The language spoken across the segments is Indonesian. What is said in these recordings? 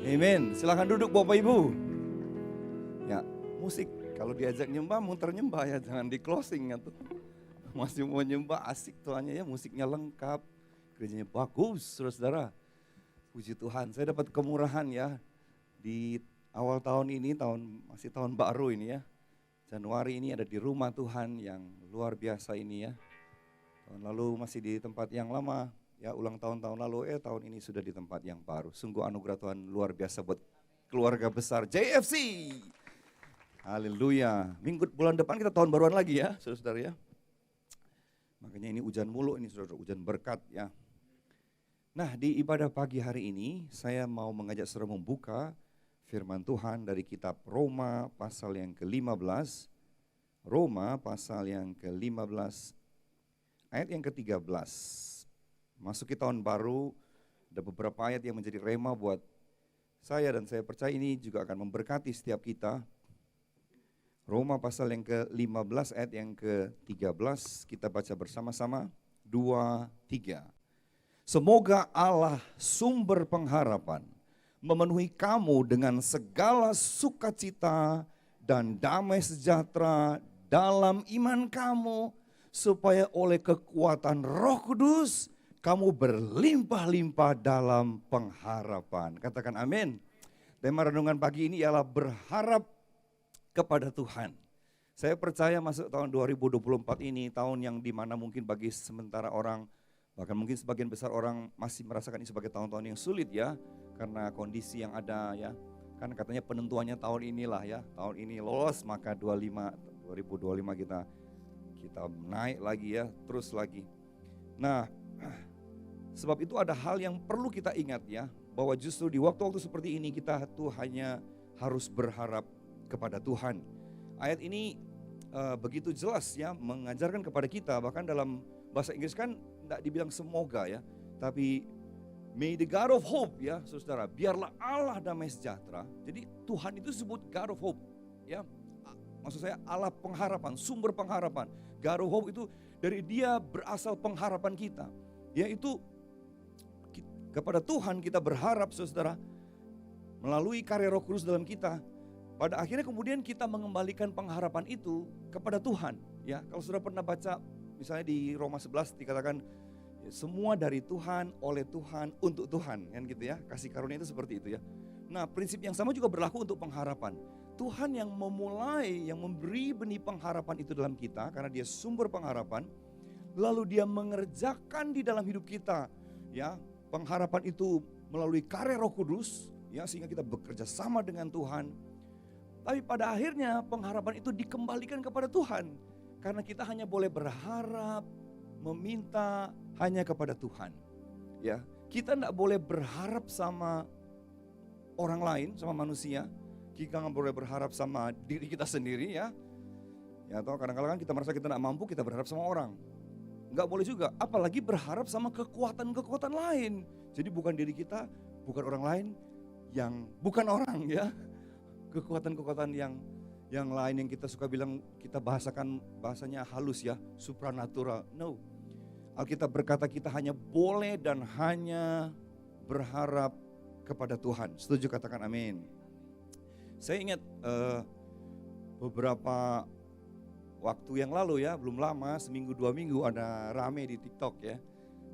Amin. Silakan duduk Bapak Ibu. Ya, musik kalau diajak nyembah muter nyembah ya, jangan di closing ya tuh. Masih mau nyembah asik tuanya ya, musiknya lengkap, gerejanya bagus, saudara-saudara. Puji Tuhan, saya dapat kemurahan ya di awal tahun ini, masih tahun baru ini ya. Januari ini ada di rumah Tuhan yang luar biasa ini ya. Tahun lalu masih di tempat yang lama, ya ulang tahun lalu, tahun ini sudah di tempat yang baru. Sungguh anugerah Tuhan luar biasa buat keluarga besar JFC. Haleluya. Bulan depan kita tahun baruan lagi ya, saudara-saudara ya. Makanya ini hujan mulu ini saudara, hujan berkat ya. Nah di ibadah pagi hari ini saya mau mengajak saudara membuka firman Tuhan dari kitab Roma pasal yang ke-15. Roma pasal yang ke-15 ayat yang ke-13. Masuki tahun baru, ada beberapa ayat yang menjadi rema buat saya dan saya percaya ini juga akan memberkati setiap kita. Roma pasal yang ke-15 ayat yang ke-13 kita baca bersama-sama 2, 3. Semoga Allah sumber pengharapan memenuhi kamu dengan segala sukacita dan damai sejahtera dalam iman kamu, supaya oleh kekuatan Roh Kudus kamu berlimpah-limpah dalam pengharapan. Katakan amin. Tema renungan pagi ini ialah berharap kepada Tuhan. Saya percaya masuk tahun 2024 ini, tahun yang dimana mungkin bagi sementara orang, bahkan mungkin sebagian besar orang masih merasakan ini sebagai tahun-tahun yang sulit ya, karena kondisi yang ada ya. Kan katanya penentuannya tahun inilah ya, tahun ini lolos maka 2025 kita naik lagi ya, terus lagi. Nah, sebab itu ada hal yang perlu kita ingat ya, bahwa justru di waktu-waktu seperti ini kita tuh hanya harus berharap kepada Tuhan. Ayat ini begitu jelas ya mengajarkan kepada kita, bahkan dalam bahasa Inggris kan tidak dibilang semoga ya, tapi may the God of hope ya saudara, biarlah Allah damai sejahtera. Jadi Tuhan itu disebut God of hope ya. Maksud saya Allah pengharapan, sumber pengharapan. God of hope itu dari dia berasal pengharapan kita. Yaitu kepada Tuhan kita berharap saudara, melalui karya Roh Kudus dalam kita. Pada akhirnya kemudian kita mengembalikan pengharapan itu kepada Tuhan. Ya, kalau sudah pernah baca misalnya di Roma 11 dikatakan semua dari Tuhan, oleh Tuhan, untuk Tuhan, kan gitu ya. Kasih karunia itu seperti itu ya. Nah, prinsip yang sama juga berlaku untuk pengharapan. Tuhan yang memulai, yang memberi benih pengharapan itu dalam kita karena dia sumber pengharapan, lalu dia mengerjakan di dalam hidup kita, ya. Pengharapan itu melalui karya Roh Kudus, ya, sehingga kita bekerja sama dengan Tuhan. Tapi pada akhirnya pengharapan itu dikembalikan kepada Tuhan karena kita hanya boleh berharap, meminta hanya kepada Tuhan. Ya, kita tidak boleh berharap sama orang lain, sama manusia. Kita nggak boleh berharap sama diri kita sendiri ya. Ya, atau kadang-kadang kan kita merasa kita tidak mampu, kita berharap sama orang. Nggak boleh juga, apalagi berharap sama kekuatan-kekuatan lain. Jadi bukan diri kita, bukan orang lain, yang bukan orang ya. Kekuatan-kekuatan yang lain yang kita suka bilang, kita bahasakan bahasanya halus ya, supranatural. No. Alkitab berkata kita hanya boleh dan hanya berharap kepada Tuhan. Setuju, katakan amin. Saya ingat beberapa waktu yang lalu ya, belum lama, seminggu 2 minggu ada rame di TikTok ya,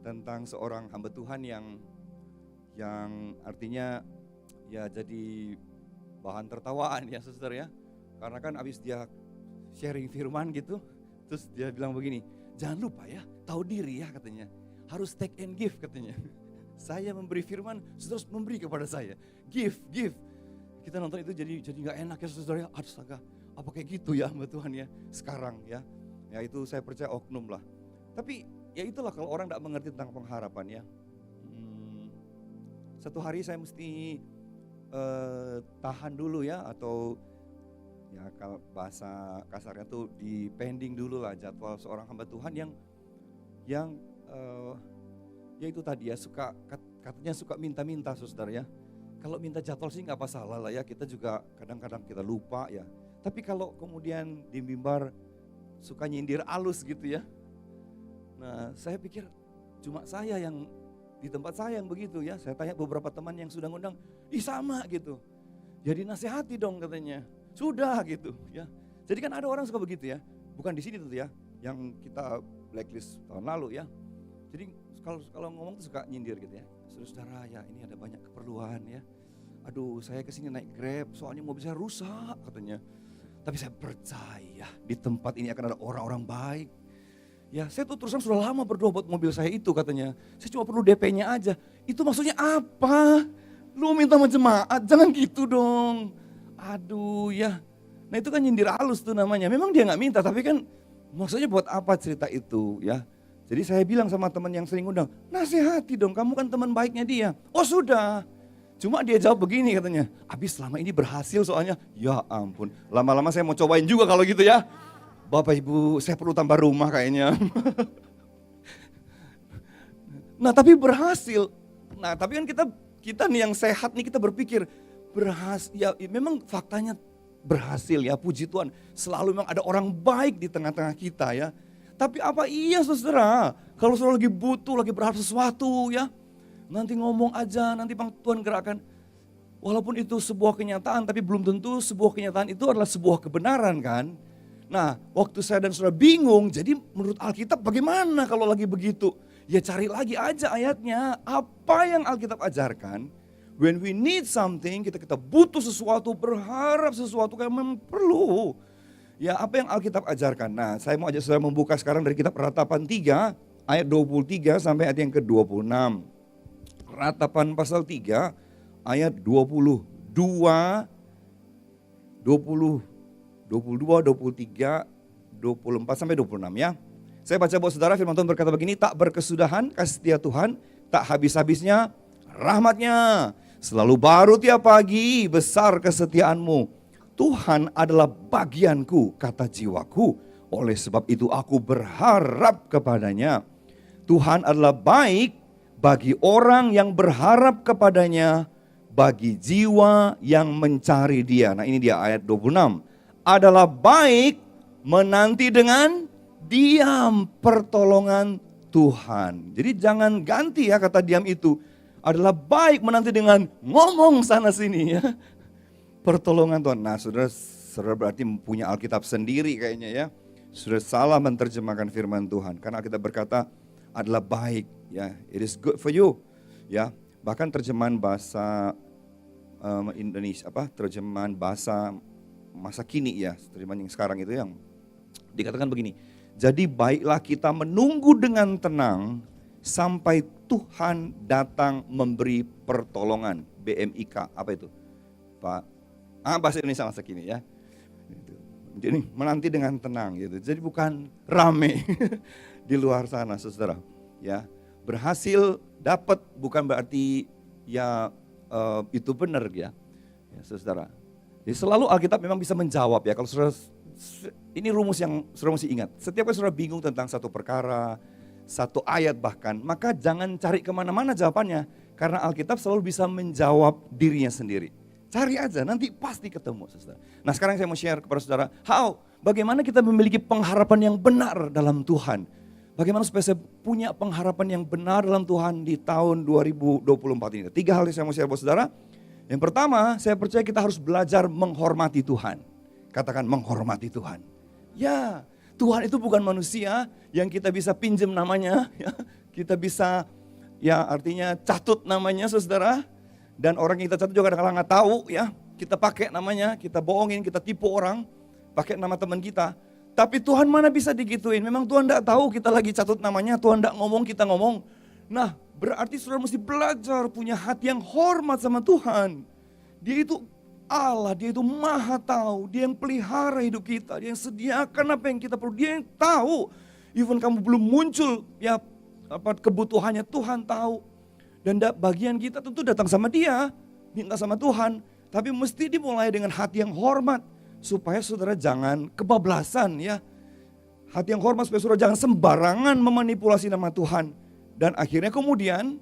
tentang seorang hamba Tuhan yang artinya ya jadi bahan tertawaan ya saudara ya. Karena kan abis dia sharing firman gitu, terus dia bilang begini, jangan lupa ya, tahu diri ya katanya, harus take and give katanya. Saya memberi firman, saudara harus memberi kepada saya, give. Kita nonton itu jadi nggak enak ya saudara ya, astaga, apa kayak gitu ya hamba Tuhan ya sekarang ya. Ya itu saya percaya oknum lah. Tapi ya itulah kalau orang tidak mengerti tentang pengharapan ya. Satu hari saya mesti tahan dulu ya, atau ya kalau bahasa kasarnya tuh di pending dulu lah jadwal seorang hamba Tuhan yang ya itu tadi ya katanya suka minta-minta saudara ya. Kalau minta jadwal sih nggak apa salah lah ya, kita juga kadang-kadang kita lupa ya. Tapi kalau kemudian di mimbar suka nyindir alus gitu ya. Nah saya pikir cuma saya yang di tempat saya yang begitu ya. Saya tanya beberapa teman yang sudah ngundang, Ih sama gitu. Jadi nasihati dong katanya. Sudah gitu ya. Jadi kan ada orang suka begitu ya. Bukan di sini tentu ya. Yang kita blacklist tahun lalu ya. Jadi kalau ngomong tuh suka nyindir gitu ya. Saudara ya ini ada banyak keperluan ya. Aduh saya kesini naik Grab soalnya mobil saya rusak katanya. Tapi saya percaya di tempat ini akan ada orang-orang baik. Ya saya tuh terusan sudah lama berdoa buat mobil saya itu katanya. Saya cuma perlu DP-nya aja. Itu maksudnya apa? Lu minta sama jemaat, jangan gitu dong. Aduh ya. Nah itu kan nyindir halus tuh namanya. Memang dia gak minta tapi kan maksudnya buat apa cerita itu ya. Jadi saya bilang sama teman yang sering undang, nasihati dong kamu kan teman baiknya dia. Oh sudah. Cuma dia jawab begini katanya, habis selama ini berhasil soalnya, ya ampun. Lama-lama saya mau cobain juga kalau gitu ya. Bapak Ibu, saya perlu tambah rumah kayaknya. Nah tapi berhasil. Nah tapi kan kita nih yang sehat nih kita berpikir, berhasil, ya memang faktanya berhasil ya, puji Tuhan. Selalu memang ada orang baik di tengah-tengah kita ya. Tapi apa iya saudara, kalau saudara lagi butuh, lagi berharap sesuatu ya. Nanti ngomong aja, nanti Bang Tuhan gerakkan. Walaupun itu sebuah kenyataan, tapi belum tentu sebuah kenyataan itu adalah sebuah kebenaran kan. Nah, waktu saya dan saudara bingung, jadi menurut Alkitab bagaimana kalau lagi begitu? Ya cari lagi aja ayatnya, apa yang Alkitab ajarkan. When we need something, kita butuh sesuatu, berharap sesuatu yang memang perlu. Ya apa yang Alkitab ajarkan. Nah, saya mau ajak saudara membuka sekarang dari kitab Ratapan 3, ayat 23 sampai ayat yang ke-26. Ratapan pasal 3 ayat 22, 23, 24 sampai 26 ya. Saya baca buat saudara, firman Tuhan berkata begini, tak berkesudahan kasih setia Tuhan, tak habis-habisnya rahmatnya. Selalu baru tiap pagi, besar kesetiaanmu. Tuhan adalah bagianku, kata jiwaku. Oleh sebab itu aku berharap kepadanya. Tuhan adalah baik bagi orang yang berharap kepadanya, bagi jiwa yang mencari dia. Nah ini dia ayat 26. Adalah baik menanti dengan diam pertolongan Tuhan. Jadi jangan ganti ya kata diam itu. Adalah baik menanti dengan ngomong sana sini ya. Pertolongan Tuhan. Nah saudara berarti punya Alkitab sendiri kayaknya ya. Sudah salah menerjemahkan firman Tuhan. Karena Alkitab berkata adalah baik. Ya, it is good for you. Ya, bahkan terjemahan bahasa Indonesia terjemahan bahasa masa kini ya, terjemahan yang sekarang itu yang dikatakan begini. Jadi baiklah kita menunggu dengan tenang sampai Tuhan datang memberi pertolongan. BMIK, apa itu? Pak, bahasa Indonesia masa kini ya. Jadi menanti dengan tenang gitu. Jadi bukan rame di luar sana, saudara. Ya. Berhasil dapat bukan berarti ya itu benar ya, saudara. Jadi selalu Alkitab memang bisa menjawab ya. Kalau saudara, ini rumus yang saudara mesti ingat. Setiap kali saudara bingung tentang satu perkara, satu ayat bahkan, maka jangan cari kemana-mana jawabannya. Karena Alkitab selalu bisa menjawab dirinya sendiri. Cari aja, nanti pasti ketemu saudara. Nah sekarang saya mau share kepada saudara, bagaimana kita memiliki pengharapan yang benar dalam Tuhan. Bagaimana supaya saya punya pengharapan yang benar dalam Tuhan di tahun 2024 ini. 3 hal yang saya mau share buat saudara. Yang pertama, saya percaya kita harus belajar menghormati Tuhan. Katakan menghormati Tuhan. Ya, Tuhan itu bukan manusia yang kita bisa pinjam namanya. Ya. Kita bisa, ya artinya catut namanya saudara. Dan orang yang kita catut juga kadang-kadang nggak tahu ya. Kita pakai namanya, kita bohongin, kita tipu orang. Pakai nama teman kita. Tapi Tuhan mana bisa digituin, memang Tuhan tidak tahu kita lagi catut namanya, Tuhan tidak ngomong, kita ngomong. Nah berarti saudara mesti belajar punya hati yang hormat sama Tuhan. Dia itu Allah, dia itu maha tahu, dia yang pelihara hidup kita, dia yang sediakan apa yang kita perlu, dia yang tahu. Even kamu belum muncul, ya kebutuhannya Tuhan tahu. Dan bagian kita tentu datang sama dia, minta sama Tuhan. Tapi mesti dimulai dengan hati yang hormat. Supaya saudara jangan kebablasan ya. Hati yang hormat supaya saudara jangan sembarangan memanipulasi nama Tuhan. Dan akhirnya kemudian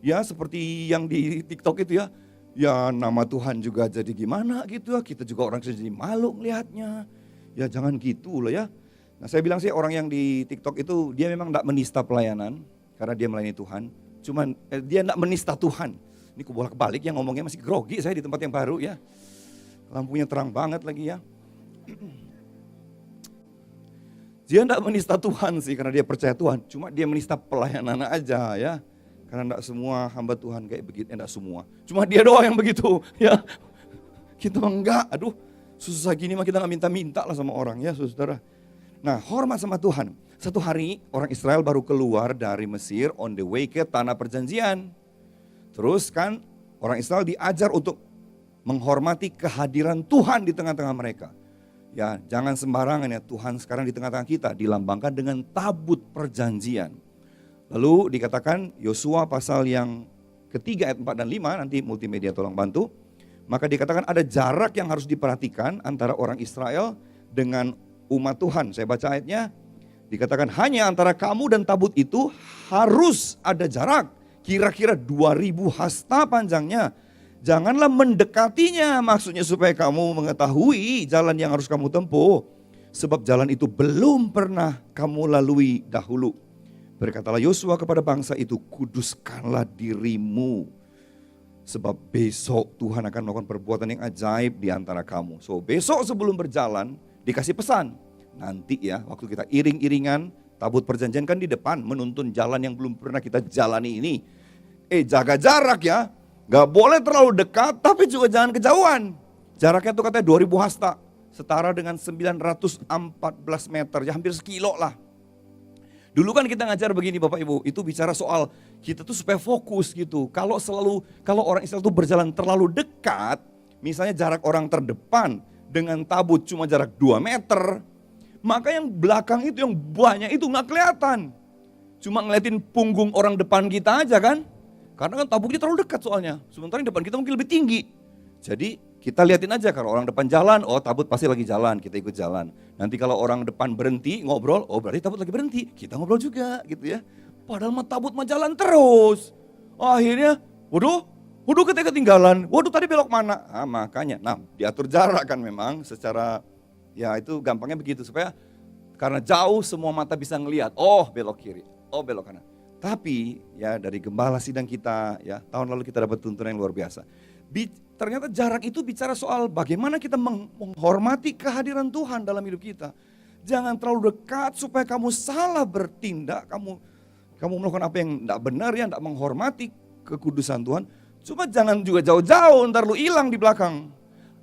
ya seperti yang di TikTok itu ya. Ya nama Tuhan juga jadi gimana gitu ya. Kita juga orang jadi malu melihatnya. Ya jangan gitu loh ya. Nah saya bilang sih orang yang di TikTok itu dia memang tidak menista pelayanan. Karena dia melayani Tuhan. Cuman dia tidak menista Tuhan. Ini kebolak-balik yang ngomongnya masih grogi saya di tempat yang baru ya. Lampunya terang banget lagi ya. Dia tidak menista Tuhan sih karena dia percaya Tuhan. Cuma dia menista pelayanan aja ya. Karena tidak semua hamba Tuhan kayak begitu. Tidak semua. Cuma dia doang yang begitu ya. Kita enggak. Aduh susah gini mah kita nggak minta-minta lah sama orang ya saudara. Nah hormat sama Tuhan. Satu hari orang Israel baru keluar dari Mesir on the way ke tanah perjanjian. Terus kan orang Israel diajar untuk menghormati kehadiran Tuhan di tengah-tengah mereka. Ya jangan sembarangan ya, Tuhan sekarang di tengah-tengah kita dilambangkan dengan tabut perjanjian. Lalu dikatakan Yosua pasal yang ketiga ayat 4 dan 5, nanti multimedia tolong bantu. Maka dikatakan ada jarak yang harus diperhatikan antara orang Israel dengan umat Tuhan. Saya baca ayatnya, dikatakan hanya antara kamu dan tabut itu harus ada jarak. Kira-kira 2000 hasta panjangnya. Janganlah mendekatinya, maksudnya supaya kamu mengetahui jalan yang harus kamu tempuh. Sebab jalan itu belum pernah kamu lalui dahulu. Berkatalah Yosua kepada bangsa itu, kuduskanlah dirimu. Sebab besok Tuhan akan melakukan perbuatan yang ajaib di antara kamu. So besok sebelum berjalan dikasih pesan. Nanti ya waktu kita iring-iringan, tabut perjanjian kan di depan menuntun jalan yang belum pernah kita jalani ini. Jaga jarak ya. Gak boleh terlalu dekat, tapi juga jangan kejauhan. Jaraknya itu katanya 2000 hasta, setara dengan 914 meter, ya hampir sekilo lah. Dulu kan kita ngajar begini Bapak Ibu, itu bicara soal kita tuh supaya fokus gitu. Kalau orang Israel tuh berjalan terlalu dekat, misalnya jarak orang terdepan dengan tabut cuma jarak 2 meter, maka yang belakang itu, yang banyak itu gak kelihatan. Cuma ngeliatin punggung orang depan kita aja kan. Karena kan tabutnya terlalu dekat soalnya. Sementara yang depan kita mungkin lebih tinggi. Jadi kita liatin aja kalau orang depan jalan, oh tabut pasti lagi jalan, kita ikut jalan. Nanti kalau orang depan berhenti ngobrol, oh berarti tabut lagi berhenti, kita ngobrol juga gitu ya. Padahal mah tabut mah jalan terus. Akhirnya, waduh kita ketinggalan, waduh tadi belok mana. Nah, makanya, diatur jarak kan memang secara, ya itu gampangnya begitu. Supaya karena jauh semua mata bisa ngelihat, oh belok kiri, oh belok kanan. Tapi ya dari gembala sidang kita ya tahun lalu kita dapat tuntunan yang luar biasa. Ternyata jarak itu bicara soal bagaimana kita menghormati kehadiran Tuhan dalam hidup kita. Jangan terlalu dekat supaya kamu salah bertindak, kamu melakukan apa yang tidak benar ya, tidak menghormati kekudusan Tuhan. Cuma jangan juga jauh-jauh, ntar lu hilang di belakang.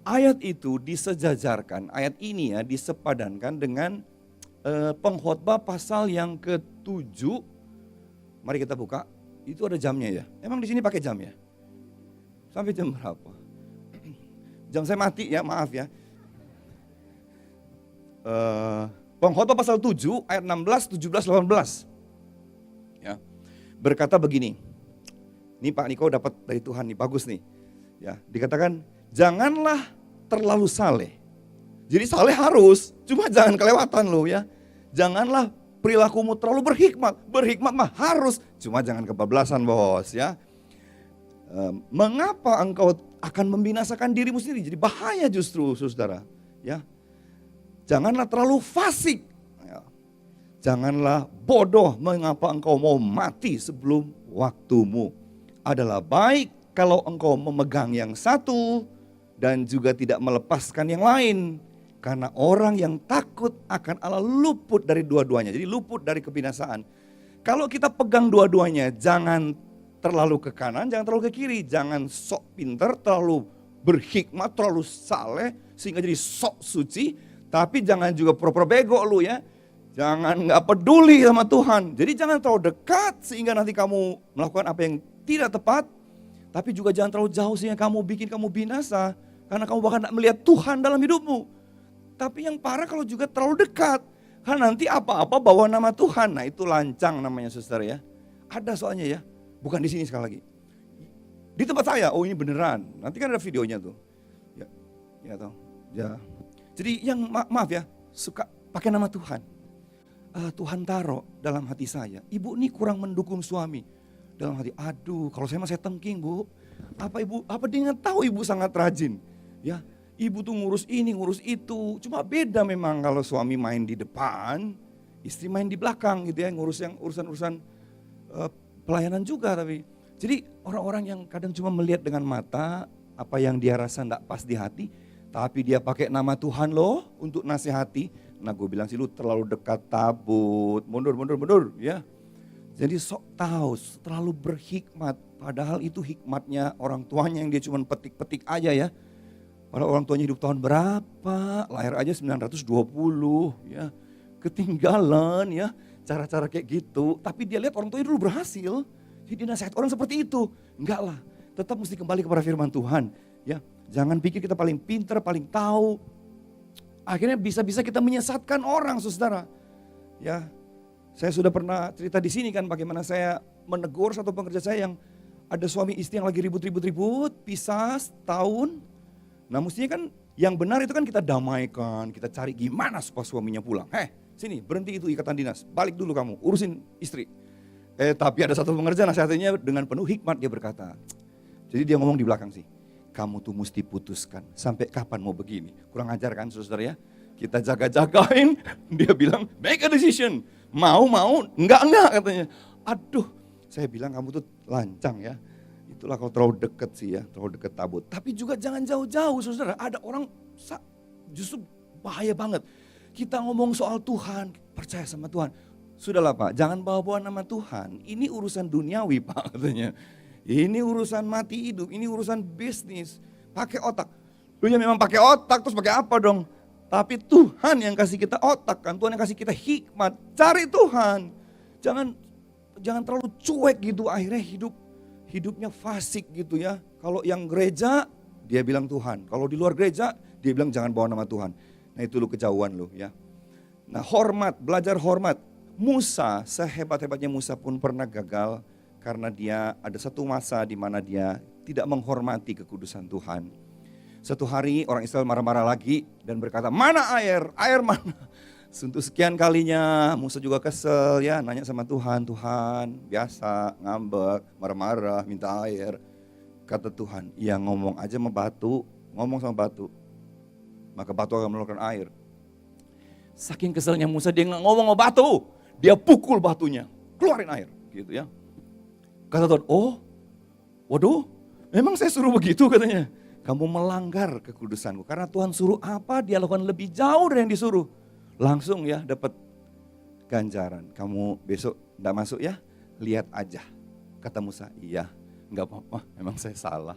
Ayat itu disejajarkan, ayat ini ya disepadankan dengan pengkhotbah pasal yang ke-7. Mari kita buka, itu ada jamnya ya. Emang di sini pakai jam ya? Sampai jam berapa? Jam saya mati ya, maaf ya. Pengkhotbah pasal 7 ayat 16, 17, 18. Ya. Berkata begini. Ini Pak Niko dapat dari Tuhan nih, bagus nih. Ya, dikatakan janganlah terlalu saleh. Jadi saleh harus, cuma jangan kelewatan loh ya. Janganlah perilakumu terlalu berhikmat. Berhikmat mah harus, cuma jangan kebablasan bos ya. Mengapa engkau akan membinasakan dirimu sendiri? Jadi bahaya justru saudara. Ya, janganlah terlalu fasik. Ya. Janganlah bodoh, mengapa engkau mau mati sebelum waktumu. Adalah baik kalau engkau memegang yang satu dan juga tidak melepaskan yang lain. Karena orang yang takut akan Allah luput dari dua-duanya. Jadi luput dari kebinasaan. Kalau kita pegang dua-duanya, jangan terlalu ke kanan, jangan terlalu ke kiri. Jangan sok pinter, terlalu berhikmat, terlalu saleh, sehingga jadi sok suci. Tapi jangan juga pura-pura bego lu ya. Jangan gak peduli sama Tuhan. Jadi jangan terlalu dekat sehingga nanti kamu melakukan apa yang tidak tepat. Tapi juga jangan terlalu jauh sehingga kamu bikin kamu binasa. Karena kamu bahkan gak melihat Tuhan dalam hidupmu. Tapi yang parah kalau juga terlalu dekat. Karena nanti apa-apa bawa nama Tuhan. Nah itu lancang namanya saudara ya. Ada soalnya ya. Bukan di sini sekali lagi. Di tempat saya, oh ini beneran. Nanti kan ada videonya tuh. Ya tahu. Ya. Jadi yang maaf ya, suka pakai nama Tuhan. Tuhan taruh dalam hati saya. Ibu ini kurang mendukung suami. Dalam hati, aduh kalau saya masih tengking bu. Apa dia nggak tahu ibu sangat rajin. Ya. Ibu tuh ngurus ini, ngurus itu. Cuma beda memang kalau suami main di depan, istri main di belakang gitu ya. Ngurus yang urusan-urusan pelayanan juga tapi. Jadi orang-orang yang kadang cuma melihat dengan mata, apa yang dia rasa enggak pas di hati, tapi dia pakai nama Tuhan loh untuk nasihati. Nah gue bilang sih lu terlalu dekat tabut, mundur ya. Jadi sok tahu, terlalu berhikmat. Padahal itu hikmatnya orang tuanya yang dia cuma petik-petik aja ya. Padahal orang tuanya hidup tahun berapa, lahir aja 920 ya. Ketinggalan ya cara-cara kayak gitu. Tapi dia lihat orang tuanya dulu berhasil. Jadi nasihat orang seperti itu. Enggak lah, tetap mesti kembali kepada firman Tuhan. Ya, jangan pikir kita paling pintar, paling tahu. Akhirnya bisa-bisa kita menyesatkan orang, saudara. Ya, saya sudah pernah cerita di sini kan bagaimana saya menegur satu pekerja saya yang ada suami istri yang lagi ribut, pisah setahun. Nah mestinya kan yang benar itu kan kita damaikan, kita cari gimana supaya suaminya pulang. Sini berhenti itu ikatan dinas, balik dulu kamu urusin istri. Tapi ada satu pengerja nasihatnya dengan penuh hikmat dia berkata. Jadi dia ngomong di belakang sih, kamu tuh mesti putuskan sampai kapan mau begini. Kurang ajar kan saudara ya, kita jaga-jagain, dia bilang make a decision. Mau, enggak katanya. Aduh, saya bilang kamu tuh lancang ya. Itulah kalau terlalu dekat sih ya, terlalu dekat tabut. Tapi juga jangan jauh-jauh saudara, ada orang justru bahaya banget. Kita ngomong soal Tuhan, percaya sama Tuhan. Sudahlah Pak, jangan bawa-bawa nama Tuhan. Ini urusan duniawi Pak katanya. Ini urusan mati hidup, ini urusan bisnis. Pakai otak. Lu ya memang pakai otak, terus pakai apa dong? Tapi Tuhan yang kasih kita otak kan, Tuhan yang kasih kita hikmat. Cari Tuhan. Jangan terlalu cuek gitu, akhirnya hidupnya fasik gitu ya. Kalau yang gereja, dia bilang Tuhan. Kalau di luar gereja, dia bilang jangan bawa nama Tuhan. Nah itu lu kejauhan lu ya. Nah belajar hormat. Musa, sehebat-hebatnya Musa pun pernah gagal karena dia ada satu masa di mana dia tidak menghormati kekudusan Tuhan. Satu hari orang Israel marah-marah lagi dan berkata, mana air? Air mana? Untuk sekian kalinya Musa juga kesel ya, nanya sama Tuhan, Tuhan biasa ngambek, marah-marah, minta air. Kata Tuhan, ya ngomong aja sama batu, ngomong sama batu, maka batu akan mengeluarkan air. Saking keselnya Musa dia nggak ngomong sama batu, dia pukul batunya, keluarin air gitu ya. Kata Tuhan, waduh, memang saya suruh begitu katanya. Kamu melanggar kekudusanku, karena Tuhan suruh apa dia lakukan lebih jauh dari yang disuruh. Langsung ya dapat ganjaran. Kamu besok enggak masuk ya, lihat aja. Kata Musa, iya enggak apa-apa, memang saya salah.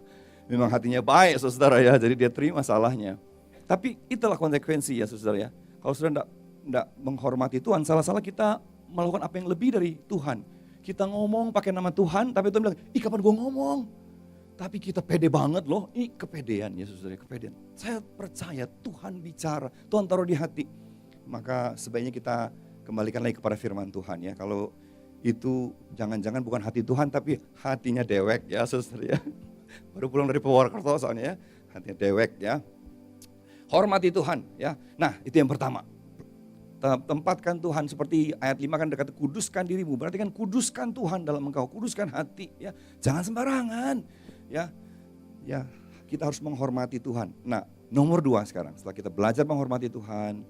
Memang hatinya baik saudara ya, jadi dia terima salahnya. Tapi itulah konsekuensi ya saudara ya. Kalau saudara enggak menghormati Tuhan, salah-salah kita melakukan apa yang lebih dari Tuhan. Kita ngomong pakai nama Tuhan, tapi Tuhan bilang, kapan gue ngomong? Tapi kita pede banget loh, ini kepedean ya saudara, kepedean. Saya percaya Tuhan bicara, Tuhan taruh di hati. Maka sebaiknya kita kembalikan lagi kepada firman Tuhan ya. Kalau itu jangan-jangan bukan hati Tuhan tapi hatinya dewek ya saudara ya. Baru pulang dari Purwokerto soalnya ya, hatinya dewek ya. Hormati Tuhan ya. Nah itu yang pertama. Tempatkan Tuhan seperti ayat 5 kan dekat kuduskan dirimu. Berarti kan kuduskan Tuhan dalam engkau, kuduskan hati ya. Jangan sembarangan ya. Ya, kita harus menghormati Tuhan. Nah, nomor 2 sekarang setelah kita belajar menghormati Tuhan.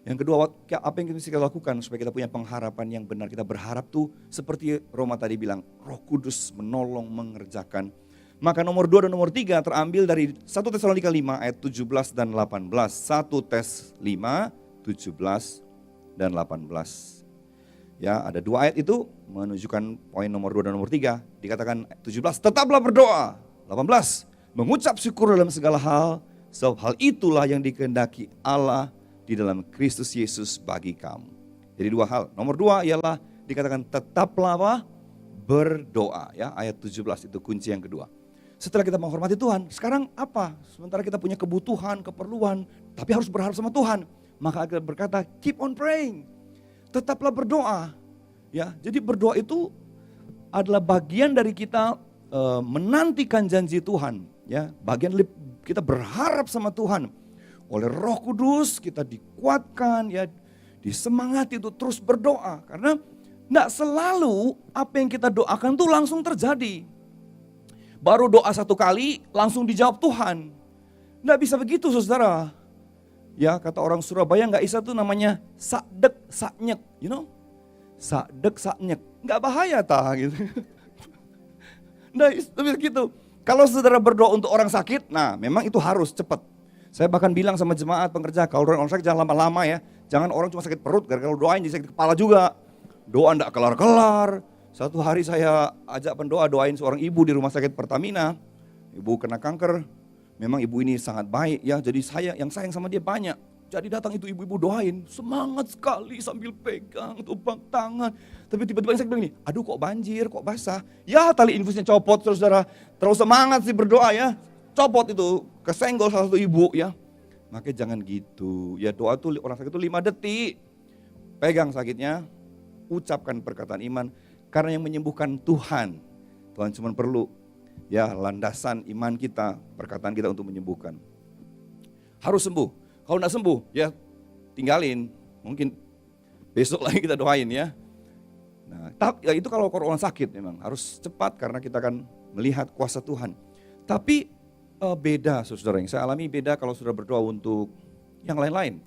Yang kedua, apa yang kita lakukan supaya kita punya pengharapan yang benar. Kita berharap tuh seperti Roma tadi bilang, Roh Kudus menolong mengerjakan. Maka nomor 2 dan nomor 3 terambil dari 1 Tesalonika 5 ayat 17 dan 18. 1 Tes 5, 17 dan 18. Ya, ada 2 ayat itu menunjukkan poin nomor 2 dan nomor 3. Dikatakan 17, tetaplah berdoa. 18, mengucap syukur dalam segala hal. Sebab hal itulah yang dikehendaki Allah di dalam Kristus Yesus bagi kamu. Jadi 2 hal. Nomor 2 ialah dikatakan tetaplah apa? Berdoa. Ya, ayat 17 itu kunci yang kedua. Setelah kita menghormati Tuhan, sekarang apa? Sementara kita punya kebutuhan, keperluan, tapi harus berharap sama Tuhan. Maka kita berkata, keep on praying. Tetaplah berdoa. Ya, jadi berdoa itu adalah bagian dari kita menantikan janji Tuhan. Ya, bagian kita berharap sama Tuhan. Oleh Roh Kudus kita dikuatkan, ya, disemangati itu terus berdoa. Karena tidak selalu apa yang kita doakan itu langsung terjadi. Baru doa 1 kali langsung dijawab Tuhan. Tidak bisa begitu saudara. Ya, kata orang Surabaya nggak bisa tuh namanya sakdek saknyek, you know? Sakdek saknyek, nggak bahaya tah gitu. Nah, gitu. Kalau saudara berdoa untuk orang sakit, nah memang itu harus cepat. Saya bahkan bilang sama jemaat pengerja, kalau orang sakit jangan lama-lama ya. Jangan orang cuma sakit perut, gara-gara kalau doain jadi sakit kepala juga. Doa enggak kelar-kelar. Satu hari saya ajak pendoa doain seorang ibu di rumah sakit Pertamina. Ibu kena kanker. Memang ibu ini sangat baik ya, jadi saya yang sayang sama dia banyak. Jadi datang itu ibu-ibu doain, semangat sekali sambil pegang tupang tangan. Tapi tiba-tiba saya bilang ini, aduh kok banjir, kok basah. Ya tali infusnya copot saudara, terus semangat sih berdoa ya. Copot itu, kesenggol salah satu ibu ya. Makanya jangan gitu, ya doa tuh orang sakit itu 5 detik. Pegang sakitnya, ucapkan perkataan iman. Karena yang menyembuhkan Tuhan. Tuhan cuma perlu ya landasan iman kita, perkataan kita untuk menyembuhkan. Harus sembuh. Kalau enggak sembuh, ya tinggalin. Mungkin besok lagi kita doain ya. Nah, ya itu kalau orang sakit memang harus cepat karena kita akan melihat kuasa Tuhan. Tapi beda saudara, yang saya alami beda kalau saudara berdoa untuk yang lain-lain.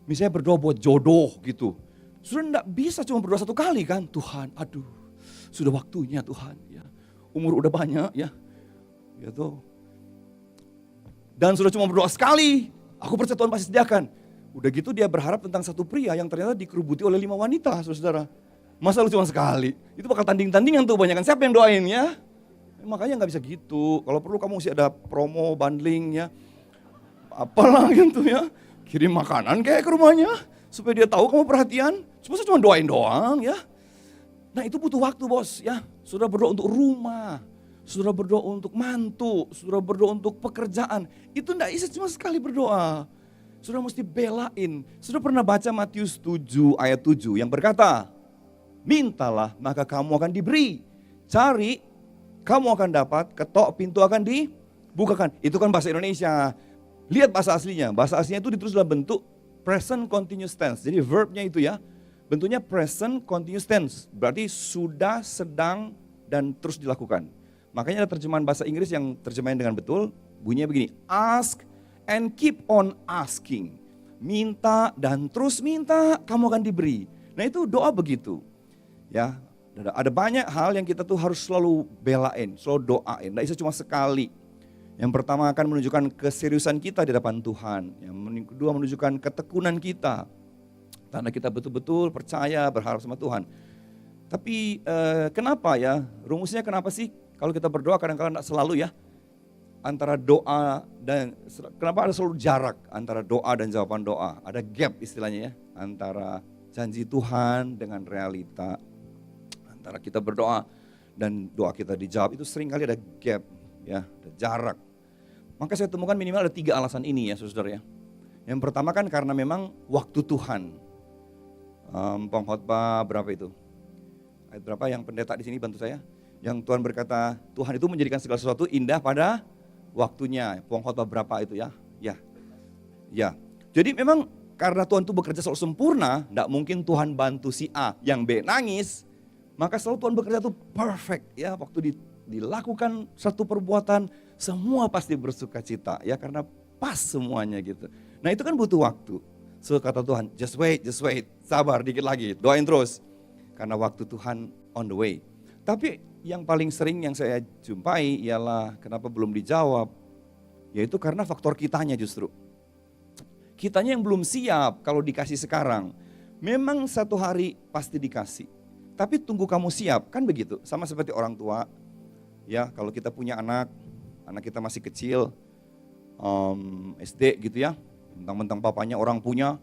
Misalnya berdoa buat jodoh gitu. Saudara enggak bisa cuma berdoa 1 kali kan. Tuhan, aduh sudah waktunya Tuhan. Ya. Umur udah banyak ya. Gitu. Dan sudah cuma berdoa sekali. Aku percaya Tuhan pasti sediakan. Udah gitu dia berharap tentang satu pria yang ternyata dikerubuti oleh 5 wanita, saudara. Masa lu cuma sekali? Itu bakal tanding-tandingan tuh, banyakan siapa yang doain ya? Makanya gak bisa gitu. Kalau perlu kamu mesti ada promo, bundling ya. Apalah gitu ya. Kirim makanan kayak ke rumahnya. Supaya dia tahu kamu perhatian. Cuma doain doang ya. Nah itu butuh waktu bos ya. Saudara berdoa untuk rumah. Saudara berdoa untuk mantu, saudara berdoa untuk pekerjaan. Itu enggak bisa cuma sekali berdoa. Saudara mesti belain. Saudara pernah baca Matius 7 ayat 7 yang berkata, mintalah maka kamu akan diberi. Cari, kamu akan dapat, ketok pintu akan dibukakan. Itu kan bahasa Indonesia. Lihat bahasa aslinya. Bahasa aslinya itu ditulis dalam bentuk present continuous tense. Jadi verbnya itu ya, bentuknya present continuous tense. Berarti sudah, sedang, dan terus dilakukan. Makanya ada terjemahan bahasa Inggris yang terjemahin dengan betul, bunyinya begini, ask and keep on asking. Minta dan terus minta, kamu akan diberi. Nah itu doa begitu. Ya, ada banyak hal yang kita tuh harus selalu belain, selalu doain. Nggak bisa cuma sekali. Yang pertama akan menunjukkan keseriusan kita di depan Tuhan. Yang kedua menunjukkan ketekunan kita. Karena kita betul-betul percaya, berharap sama Tuhan. Tapi kenapa ya, rumusnya kenapa sih? Kalau kita berdoa kadang-kadang tidak selalu ya, antara doa dan, kenapa ada selalu jarak antara doa dan jawaban doa. Ada gap istilahnya ya, antara janji Tuhan dengan realita. Antara kita berdoa dan doa kita dijawab itu sering kali ada gap ya, ada jarak. Maka saya temukan minimal ada 3 alasan ini ya saudara ya. Yang pertama kan karena memang waktu Tuhan. Pengkhotbah berapa itu? Ayat berapa yang pendeta di sini bantu saya? Yang Tuhan berkata, Tuhan itu menjadikan segala sesuatu indah pada waktunya. Pengkhotbah berapa itu ya? Ya. Jadi memang karena Tuhan itu bekerja selalu sempurna, tidak mungkin Tuhan bantu si A yang B nangis. Maka selalu Tuhan bekerja itu perfect ya. Waktu dilakukan satu perbuatan, semua pasti bersuka cita ya. Karena pas semuanya gitu. Nah itu kan butuh waktu. So kata Tuhan, just wait, sabar dikit lagi, doain terus. Karena waktu Tuhan on the way. Tapi yang paling sering yang saya jumpai ialah kenapa belum dijawab, yaitu karena faktor kitanya justru. Kitanya yang belum siap kalau dikasih sekarang. Memang satu hari pasti dikasih, tapi tunggu kamu siap, kan begitu. Sama seperti orang tua, ya kalau kita punya anak kita masih kecil, SD gitu ya, mentang-mentang papanya orang punya,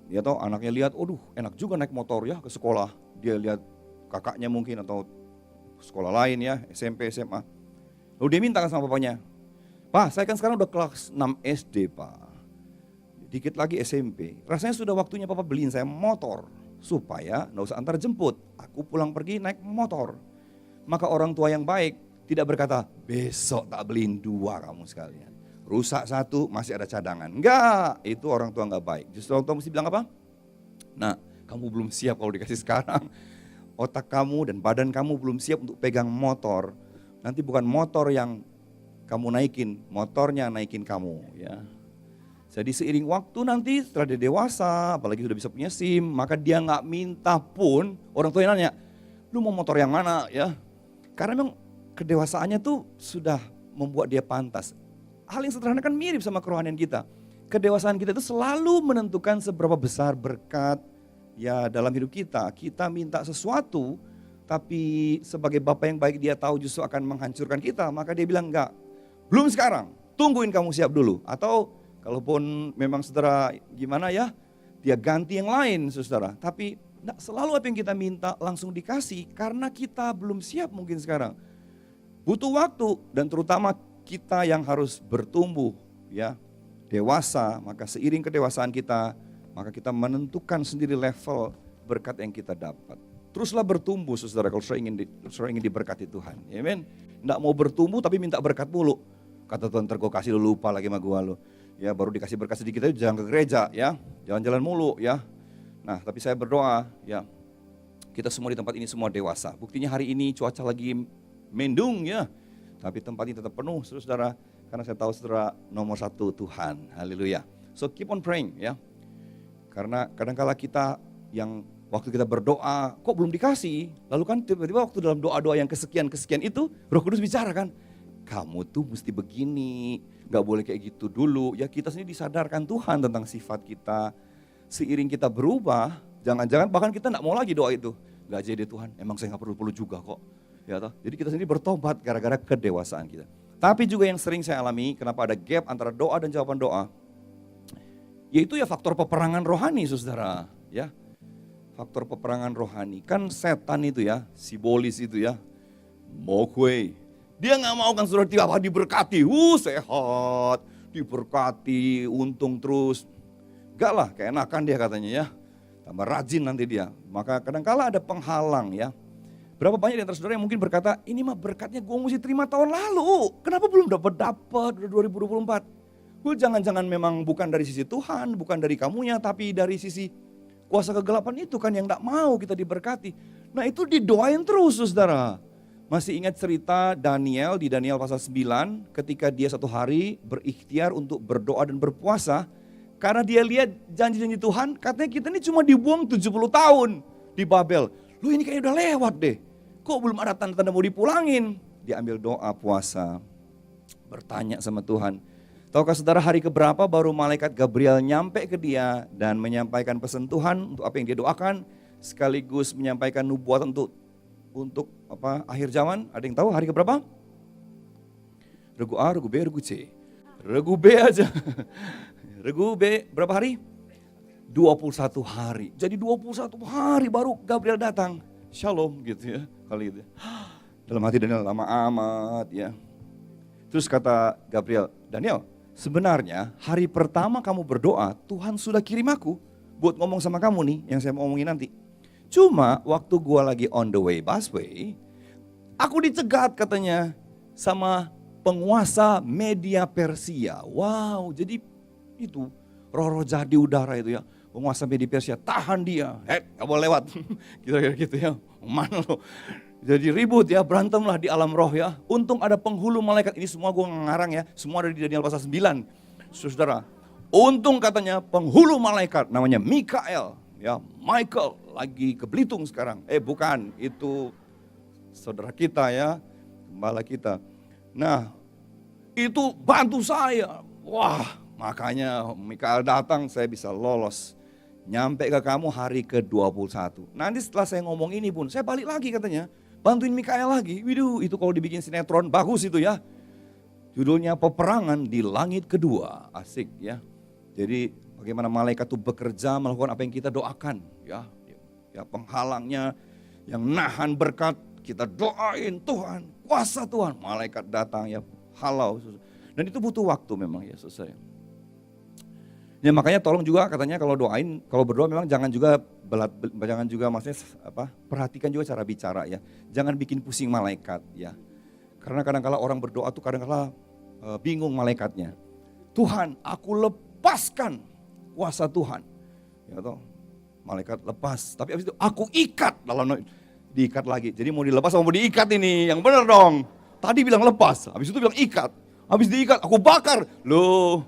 ya toh anaknya lihat, aduh enak juga naik motor ya ke sekolah. Dia lihat kakaknya mungkin atau sekolah lain ya, SMP, SMA. Lalu dia minta sama papanya, Pak saya kan sekarang udah kelas 6 SD Pak, dikit lagi SMP. Rasanya sudah waktunya Papa beliin saya motor, supaya gak usah antar jemput, aku pulang pergi naik motor. Maka orang tua yang baik tidak berkata, besok tak beliin 2 kamu sekalian. Rusak 1 masih ada cadangan. Enggak, itu orang tua gak baik. Justru orang tua mesti bilang apa? Nah kamu belum siap kalau dikasih sekarang. Otak kamu dan badan kamu belum siap untuk pegang motor. Nanti bukan motor yang kamu naikin, motornya naikin kamu ya. Jadi seiring waktu nanti setelah dia dewasa, apalagi sudah bisa punya SIM, maka dia nggak minta pun orang tua yang nanya, lu mau motor yang mana ya? Karena memang kedewasaannya tuh sudah membuat dia pantas. Hal yang sederhana kan mirip sama kerohanian kita. Kedewasaan kita itu selalu menentukan seberapa besar berkat ya dalam hidup kita. Kita minta sesuatu, tapi sebagai Bapa yang baik dia tahu justru akan menghancurkan kita. Maka dia bilang enggak, belum sekarang, tungguin kamu siap dulu. Atau kalaupun memang saudara gimana ya, dia ganti yang lain saudara. Tapi enggak selalu apa yang kita minta langsung dikasih karena kita belum siap mungkin sekarang. Butuh waktu dan terutama kita yang harus bertumbuh ya. Dewasa, maka seiring kedewasaan kita, maka kita menentukan sendiri level berkat yang kita dapat. Teruslah bertumbuh saudara kalau saudara ingin diberkati Tuhan. Amen. Nggak mau bertumbuh tapi minta berkat mulu. Kata Tuhan, tergo kasih lu lupa lagi sama gua lu. Ya baru dikasih berkat sedikit aja jangan ke gereja ya. Jalan-jalan mulu ya. Nah tapi saya berdoa ya. Kita semua di tempat ini semua dewasa. Buktinya hari ini cuaca lagi mendung ya. Tapi tempat ini tetap penuh saudara. Karena saya tahu saudara nomor satu Tuhan. Haleluya. So keep on praying ya. Karena kadang-kala kita yang waktu kita berdoa kok belum dikasih. Lalu kan tiba-tiba waktu dalam doa-doa yang kesekian-kesekian itu Roh Kudus bicara kan. Kamu tuh mesti begini. Gak boleh kayak gitu dulu. Ya kita sendiri disadarkan Tuhan tentang sifat kita. Seiring kita berubah. Jangan-jangan bahkan kita gak mau lagi doa itu. Gak jadi Tuhan emang saya gak perlu juga kok. Ya toh? Jadi kita sendiri bertobat gara-gara kedewasaan kita. Tapi juga yang sering saya alami, kenapa ada gap antara doa dan jawaban doa, yaitu ya faktor peperangan rohani saudara. Ya, faktor peperangan rohani. Kan setan itu ya, sibolis itu ya, mau kue. Dia gak mau kan saudara tiap hari diberkati, sehat, diberkati, untung terus. Gak lah, keenakan dia katanya ya, tambah rajin nanti dia. Maka kadang-kala ada penghalang ya. Berapa banyak di antara saudara yang mungkin berkata, ini mah berkatnya gue mesti terima tahun lalu. Kenapa belum dapat udah 2024? Jangan-jangan memang bukan dari sisi Tuhan, bukan dari kamunya, tapi dari sisi kuasa kegelapan itu kan yang gak mau kita diberkati. Nah itu didoain terus saudara. Masih ingat cerita Daniel di Daniel pasal 9 ketika dia satu hari berikhtiar untuk berdoa dan berpuasa. Karena dia lihat janji-janji Tuhan, katanya kita ini cuma dibuang 70 tahun di Babel. Lu ini kayaknya udah lewat deh. Kok belum ada tanda-tanda mau dipulangin? Dia ambil doa puasa. Bertanya sama Tuhan. Tahukah saudara hari keberapa baru malaikat Gabriel nyampe ke dia dan menyampaikan pesan Tuhan untuk apa yang dia doakan. Sekaligus menyampaikan nubuatan untuk apa akhir zaman. Ada yang tahu hari keberapa? Regu A, Regu B, Regu C. Regu B aja. Regu B berapa hari? 21 hari. Jadi 21 hari baru Gabriel datang. Shalom gitu ya. Kali itu. Dalam hati Daniel lama amat ya. Terus kata Gabriel, Daniel sebenarnya hari pertama kamu berdoa Tuhan sudah kirim aku buat ngomong sama kamu nih yang saya mau omongin nanti. Cuma waktu gua lagi on the way busway, aku dicegat katanya sama penguasa media Persia. Wow, jadi itu roh-roh jahat di udara itu ya. Penguasa media Persia, tahan dia, gak boleh lewat. Kira-kira gitu ya, mana lo. Jadi ribut ya, berantem lah di alam roh ya. Untung ada penghulu malaikat, ini semua gue ngarang ya. Semua ada di Daniel pasal 9. Saudara, untung katanya penghulu malaikat namanya Mikael. Ya, Michael lagi ke Belitung sekarang. Bukan, itu saudara kita ya, gembala kita. Nah, itu bantu saya. Wah, makanya Mikael datang saya bisa lolos. Nyampe ke kamu hari ke-21. Nanti setelah saya ngomong ini pun, saya balik lagi katanya. Bantuin Mikael lagi. Widuh, itu kalau dibikin sinetron bagus itu ya. Judulnya Peperangan di Langit Kedua. Asik ya. Jadi bagaimana malaikat itu bekerja melakukan apa yang kita doakan. Ya, penghalangnya yang nahan berkat. Kita doain Tuhan, kuasa Tuhan. Malaikat datang ya, halau. Dan itu butuh waktu memang ya selesai. Ya makanya tolong juga katanya kalau berdoa memang jangan juga maksudnya perhatikan juga cara bicara ya. Jangan bikin pusing malaikat ya. Karena kadang-kala orang berdoa tuh kadang-kala bingung malaikatnya. Tuhan, aku lepaskan kuasa Tuhan. Ya toh, malaikat lepas, tapi habis itu aku ikat diikat lagi. Jadi mau dilepas atau mau diikat ini? Yang benar dong. Tadi bilang lepas, habis itu bilang ikat. Habis diikat aku bakar. Loh.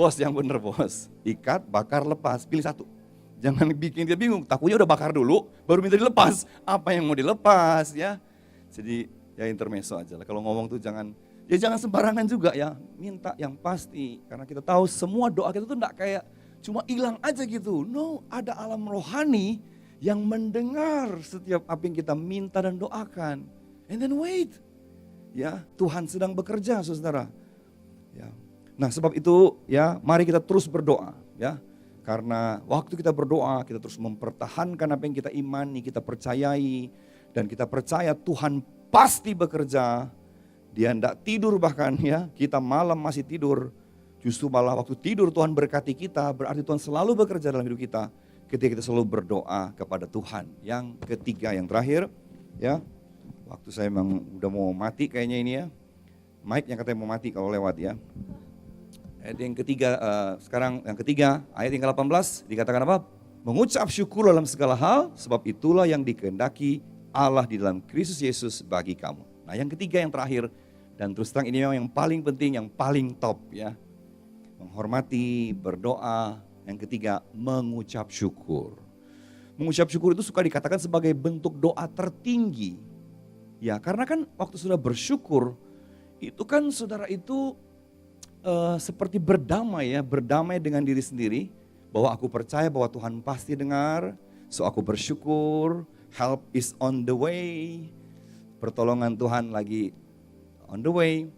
Bos yang bener bos, ikat, bakar, lepas, pilih satu. Jangan bikin dia bingung, takutnya udah bakar dulu, baru minta dilepas. Apa yang mau dilepas ya. Jadi Ya intermezzo aja lah. Kalau ngomong tuh jangan sembarangan juga ya. Minta yang pasti. Karena kita tahu semua doa kita tuh enggak kayak cuma hilang aja gitu. No, ada alam rohani yang mendengar setiap apa yang kita minta dan doakan. And then wait. Ya, Tuhan sedang bekerja, Saudara. Ya. Nah, sebab itu ya, mari kita terus berdoa ya. Karena waktu kita berdoa, kita terus mempertahankan apa yang kita imani, kita percayai, dan kita percaya Tuhan pasti bekerja. Dia tidak tidur bahkan ya, kita malam masih tidur. Justru malah waktu tidur Tuhan berkati kita, berarti Tuhan selalu bekerja dalam hidup kita. Ketika kita selalu berdoa kepada Tuhan. Yang ketiga, yang terakhir ya. Waktu saya memang udah mau mati kayaknya ini ya. Mike yang katanya mau mati kalau lewat ya. Ayat yang ketiga, sekarang yang ketiga, ayat yang ke-18 dikatakan apa? Mengucap syukur dalam segala hal, sebab itulah yang dikehendaki Allah di dalam Kristus Yesus bagi kamu. Nah yang ketiga, yang terakhir, dan terus terang ini memang yang paling penting, yang paling top ya. Menghormati, berdoa. Yang ketiga, mengucap syukur. Mengucap syukur itu suka dikatakan sebagai bentuk doa tertinggi. Ya, karena kan waktu sudah bersyukur, itu kan saudara itu seperti berdamai ya, berdamai dengan diri sendiri. Bahwa aku percaya bahwa Tuhan pasti dengar, so aku bersyukur, help is on the way. Pertolongan Tuhan lagi on the way.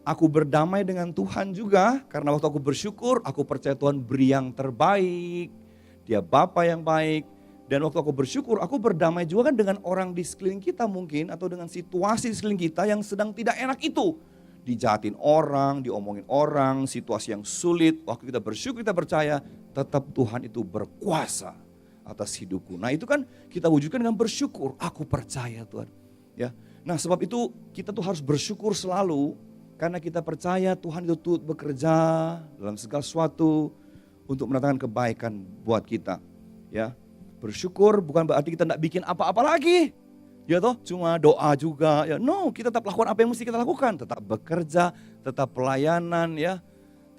Aku berdamai dengan Tuhan juga, karena waktu aku bersyukur, aku percaya Tuhan beri yang terbaik. Dia Bapa yang baik. Dan waktu aku bersyukur, aku berdamai juga kan dengan orang di sekeliling kita mungkin, atau dengan situasi di sekeliling kita yang sedang tidak enak itu. Dijahatin orang, diomongin orang, situasi yang sulit. Waktu kita bersyukur, kita percaya tetap Tuhan itu berkuasa atas hidupku. Nah itu kan kita wujudkan dengan bersyukur. Aku percaya Tuhan. Ya. Nah sebab itu kita tuh harus bersyukur selalu. Karena kita percaya Tuhan itu turut bekerja dalam segala sesuatu untuk mendatangkan kebaikan buat kita. Ya. Bersyukur bukan berarti kita tidak bikin apa-apa lagi. Ya toh, cuma doa juga. Ya, no, kita tetap lakukan apa yang mesti kita lakukan. Tetap bekerja, tetap pelayanan ya.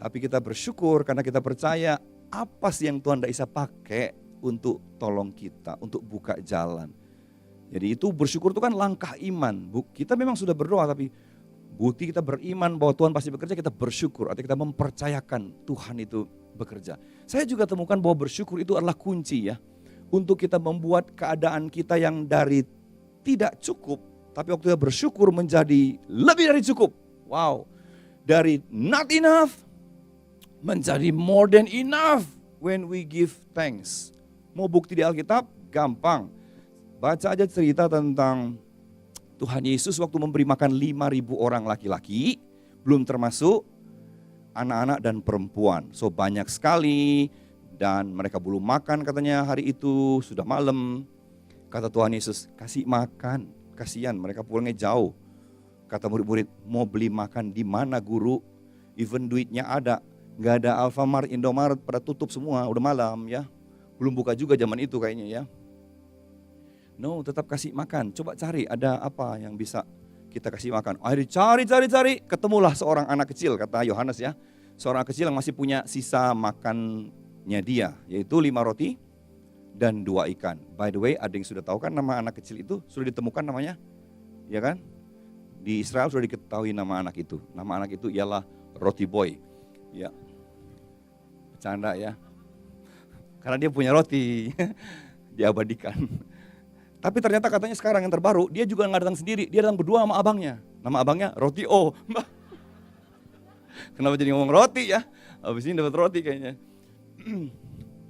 Tapi kita bersyukur karena kita percaya apa sih yang Tuhan tidak bisa pakai untuk tolong kita, untuk buka jalan. Jadi itu bersyukur itu kan langkah iman. Kita memang sudah berdoa tapi bukti kita beriman bahwa Tuhan pasti bekerja, kita bersyukur. Artinya kita mempercayakan Tuhan itu bekerja. Saya juga temukan bahwa bersyukur itu adalah kunci ya. Untuk kita membuat keadaan kita yang dari tidak cukup, tapi waktu kita bersyukur menjadi lebih dari cukup. Wow, dari not enough menjadi more than enough when we give thanks. Mau bukti di Alkitab? Gampang. Baca aja cerita tentang Tuhan Yesus waktu memberi makan 5.000 orang laki-laki, belum termasuk anak-anak dan perempuan. So banyak sekali. Dan mereka belum makan katanya hari itu, sudah malam. Kata Tuhan Yesus, kasih makan, kasihan mereka pulangnya jauh. Kata murid-murid, mau beli makan di mana guru? Even duitnya ada, nggak ada Alfamart, Indomaret, pada tutup semua, udah malam ya. Belum buka juga zaman itu kayaknya ya. No, tetap kasih makan, coba cari ada apa yang bisa kita kasih makan. Akhirnya cari, ketemulah seorang anak kecil, kata Yohanes ya. Seorang anak kecil yang masih punya sisa makannya dia, yaitu 5 roti dan 2 ikan. By the way, ada yang sudah tahu kan nama anak kecil itu? Sudah ditemukan namanya? Ya kan? Di Israel sudah diketahui nama anak itu. Nama anak itu ialah Roti Boy. Ya. Bercanda ya. Karena dia punya roti. Diabadikan. Tapi ternyata katanya sekarang yang terbaru, dia juga nggak datang sendiri. Dia datang berdua sama abangnya. Nama abangnya Roti O. Kenapa jadi ngomong roti ya? Habis ini dapat roti kayaknya.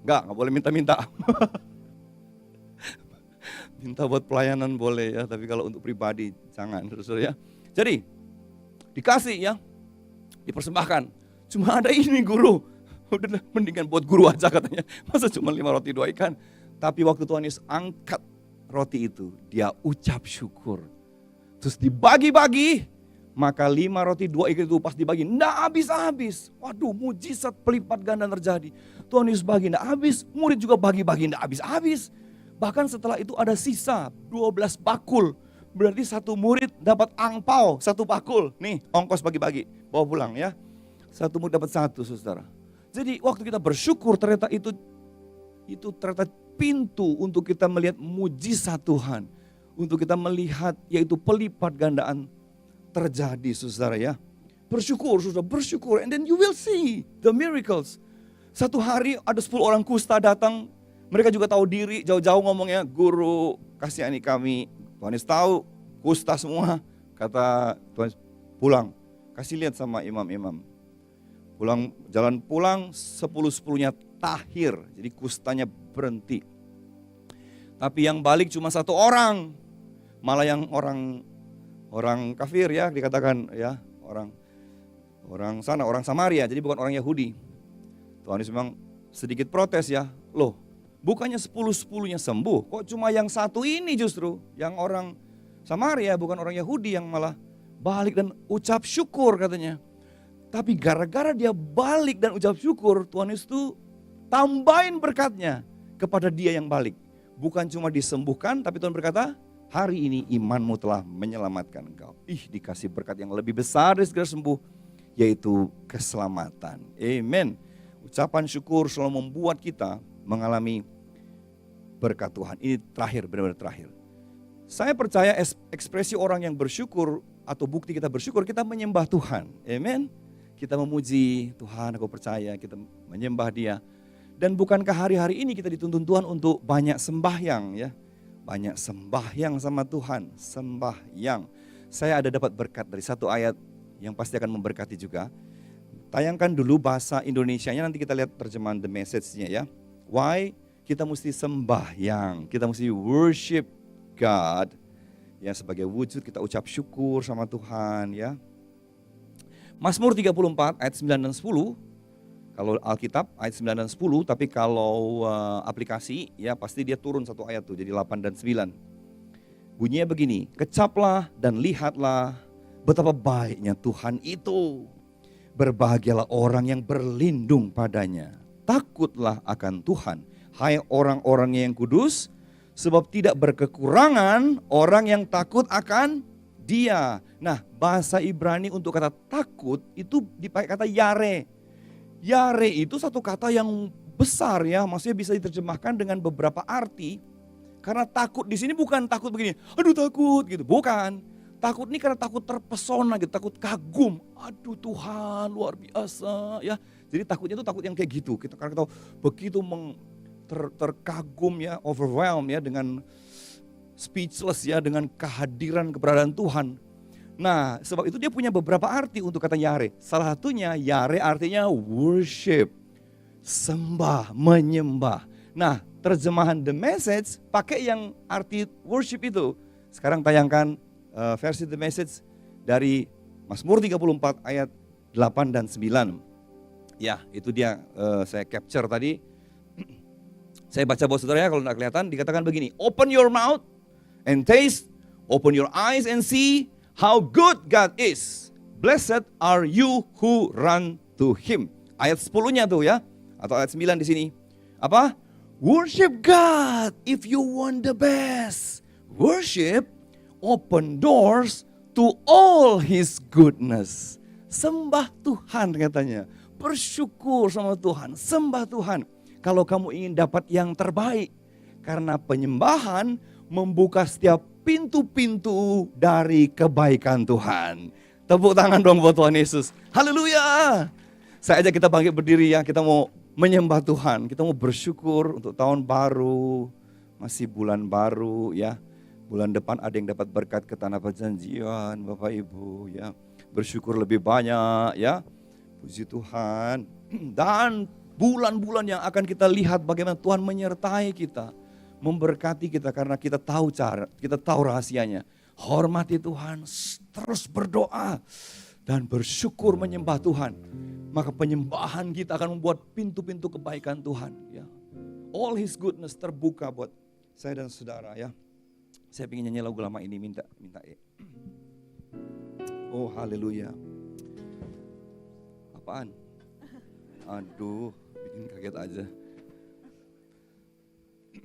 Enggak boleh minta-minta. Minta buat pelayanan boleh ya, tapi kalau untuk pribadi jangan, saudara ya. Jadi dikasih ya, dipersembahkan. Cuma ada ini guru, udah mendingan buat guru aja katanya. Masa cuma 5 roti 2 ikan. Tapi waktu Tuhan Yesus angkat roti itu, dia ucap syukur. Terus dibagi-bagi. Maka 5 roti 2 ikan itu pas dibagi, enggak habis-habis. Waduh, mujizat pelipat ganda terjadi. Tuhan Yesus bagi enggak habis, murid juga bagi-bagi enggak habis-habis. Bahkan setelah itu ada sisa 12 bakul. Berarti satu murid dapat angpau 1 bakul. Nih, ongkos bagi-bagi, bawa pulang ya. Satu murid dapat 1, saudara. Jadi waktu kita bersyukur ternyata itu ternyata pintu untuk kita melihat mujizat Tuhan. untuk kita melihat yaitu pelipat gandaan terjadi saudara ya. Bersyukur, saudara, bersyukur. And then you will see the miracles. Satu hari ada 10 orang kusta datang. Mereka juga tahu diri, jauh-jauh ngomongnya, guru kasihani kami. Tuhan Yesus tahu, kusta semua. Kata Tuhan Yesus, pulang. Kasih lihat sama imam-imam. Pulang, jalan pulang, 10-10-nya tahir. Jadi kustanya berhenti. Tapi yang balik cuma 1 orang. Malah yang orang kafir ya, dikatakan ya, orang sana, orang Samaria, jadi bukan orang Yahudi. Tuhan Yesus memang sedikit protes ya, loh bukannya 10-10-nya sembuh, kok cuma yang 1 ini justru, yang orang Samaria bukan orang Yahudi yang malah balik dan ucap syukur katanya. Tapi gara-gara dia balik dan ucap syukur, Tuhan Yesus tuh tambahin berkatnya kepada dia yang balik. Bukan cuma disembuhkan, tapi Tuhan berkata, hari ini imanmu telah menyelamatkan engkau. Dikasih berkat yang lebih besar dari segera sembuh, yaitu keselamatan. Amen. Ucapan syukur selalu membuat kita mengalami berkat Tuhan. Ini terakhir, benar-benar terakhir. Saya percaya ekspresi orang yang bersyukur atau bukti kita bersyukur, kita menyembah Tuhan. Amen. Kita memuji Tuhan, aku percaya, kita menyembah Dia. Dan bukankah hari-hari ini kita dituntun Tuhan untuk banyak sembahyang ya. Banyak sembahyang sama Tuhan, sembahyang. Saya ada dapat berkat dari 1 ayat yang pasti akan memberkati juga. Tayangkan dulu bahasa Indonesianya, nanti kita lihat terjemahan The Message-nya ya. Why? Kita mesti sembahyang, kita mesti worship God. Ya, sebagai wujud kita ucap syukur sama Tuhan ya. Mazmur 34 ayat 9 dan 10. Kalau Alkitab ayat 9 dan 10, tapi kalau aplikasi ya pasti dia turun 1 ayat tuh, jadi 8 dan 9. Bunyinya begini, kecaplah dan lihatlah betapa baiknya Tuhan itu. Berbahagialah orang yang berlindung padanya. Takutlah akan Tuhan, hai orang-orangnya yang kudus, sebab tidak berkekurangan orang yang takut akan Dia. Nah, bahasa Ibrani untuk kata takut itu dipakai kata yare. Yare itu satu kata yang besar ya, maksudnya bisa diterjemahkan dengan beberapa arti. Karena takut di sini bukan takut begini, aduh takut gitu, bukan. Takut ini karena takut terpesona gitu, takut kagum. Aduh Tuhan luar biasa ya. Jadi takutnya itu takut yang kayak gitu. Karena kita begitu terkagum ya, overwhelmed ya dengan speechless ya, dengan kehadiran keberadaan Tuhan. Nah, sebab itu dia punya beberapa arti untuk kata yare. Salah satunya yare artinya worship, sembah, menyembah. Nah, terjemahan The Message pakai yang arti worship itu. Sekarang tayangkan versi The Message dari Mazmur 34 ayat 8 dan 9. Ya, itu dia saya capture tadi. Saya baca buat saudara ya, kalau tidak kelihatan dikatakan begini. Open your mouth and taste, open your eyes and see how good God is. Blessed are you who run to Him. Ayat 10-nya tuh ya, atau ayat 9 di sini. Apa? Worship God if you want the best. Worship open doors to all His goodness. Sembah Tuhan katanya. Bersyukur sama Tuhan, sembah Tuhan. Kalau kamu ingin dapat yang terbaik. Karena penyembahan membuka setiap pintu-pintu dari kebaikan Tuhan. Tepuk tangan dong buat Tuhan Yesus. Haleluya. Saya ajak kita bangkit berdiri ya. Kita mau menyembah Tuhan. Kita mau bersyukur untuk tahun baru. Masih bulan baru ya. Bulan depan ada yang dapat berkat ke tanah perjanjian Bapak Ibu ya. Bersyukur lebih banyak ya. Puji Tuhan. Dan bulan-bulan yang akan kita lihat bagaimana Tuhan menyertai kita. Memberkati kita karena kita tahu cara, kita tahu rahasianya. Hormati Tuhan, terus berdoa dan bersyukur menyembah Tuhan. Maka penyembahan kita akan membuat pintu-pintu kebaikan Tuhan. Ya. All His goodness terbuka buat saya dan saudara ya. Saya ingin nyanyi lagu lama ini, minta. Oh haleluya. Apaan? Aduh, bikin kaget aja.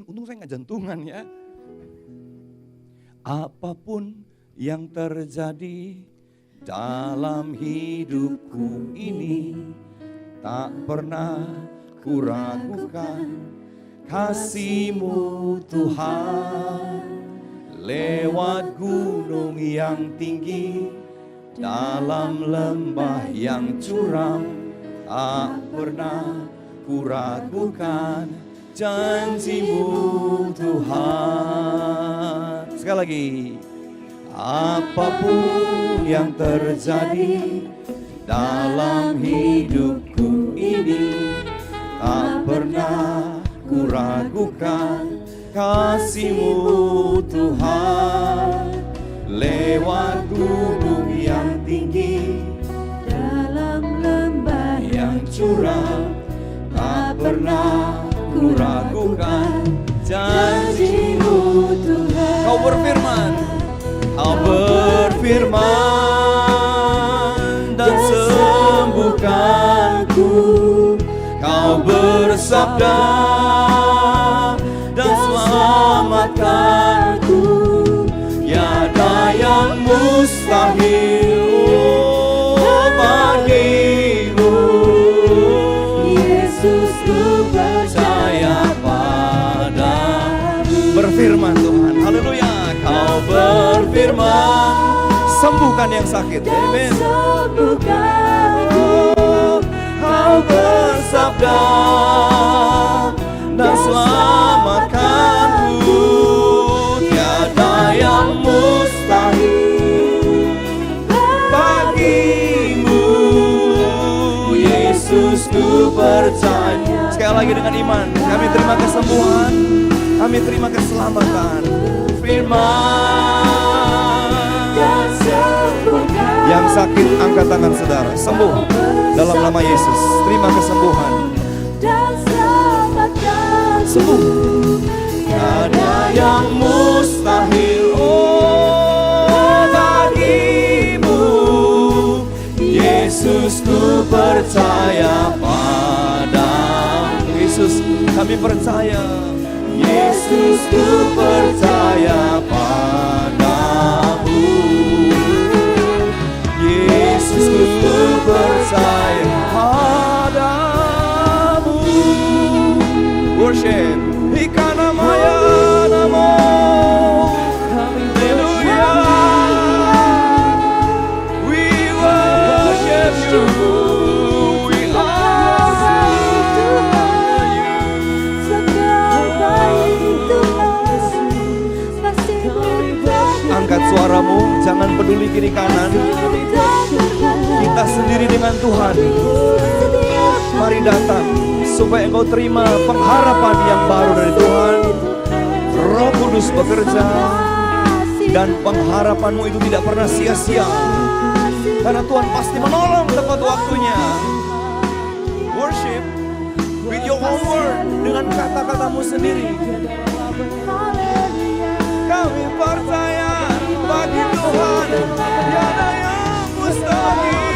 Untung saya nggak jantungan ya. Apapun yang terjadi dalam hidupku ini, tak pernah kuragukan kasih-Mu Tuhan. lewat gunung yang tinggi, dalam lembah yang curam, tak pernah kuragukan janji-Mu Tuhan. Sekali lagi, apapun yang terjadi dalam hidupku ini, tak pernah kuragukan kasih-Mu Tuhan. Lewat gunung yang tinggi, dalam lembah yang curam, tak pernah kuragukan janji-Mu Tuhan. Kau berfirman dan sembuhkanku. Kau bersabda dan selamatkanku. Tiada yang mustahil bagimu. Yesus, ku percaya padamu. Berfirman Tuhan, haleluya. Kau berfirman, sembuhkan yang sakit. Amin. Kau bersabda dan selamatkanku. Tiada yang mustahil bagimu. Yesus, ku percaya. Sekali lagi dengan iman, kami terima kesembuhan, kami terima keselamatan. Firman, yang sakit angkat tangan saudara, sembuh dalam nama Yesus. Terima kesembuhan, sembuh. Tiada yang mustahil bagimu. Yesus, ku percaya padamu. Yesus, kami percaya. Yesus, ku percaya padamu. Yesus, ku percaya padamu. Worship. Ikana maya namo. Hallelujah. We worship you. We honor you. Angkat suaramu, jangan peduli kiri kanan. Kita sendiri dengan Tuhan. Mari datang supaya engkau terima pengharapan yang baru dari Tuhan. Roh Kudus bekerja dan pengharapanmu itu tidak pernah sia-sia, karena Tuhan pasti menolong tepat waktunya. Worship with your own word, dengan kata-katamu sendiri. Kami percaya bagi Tuhan tiada yang mustahil.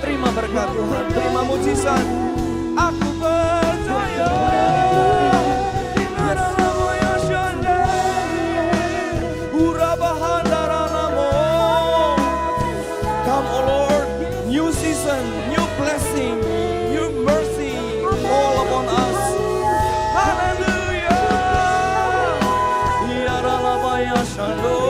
Terima berkat Tuhan, terima mujizat. Aku percaya. Come, O Lord, new season, new blessing, new mercy fall upon us. Hallelujah. Ya Rabaya Shando.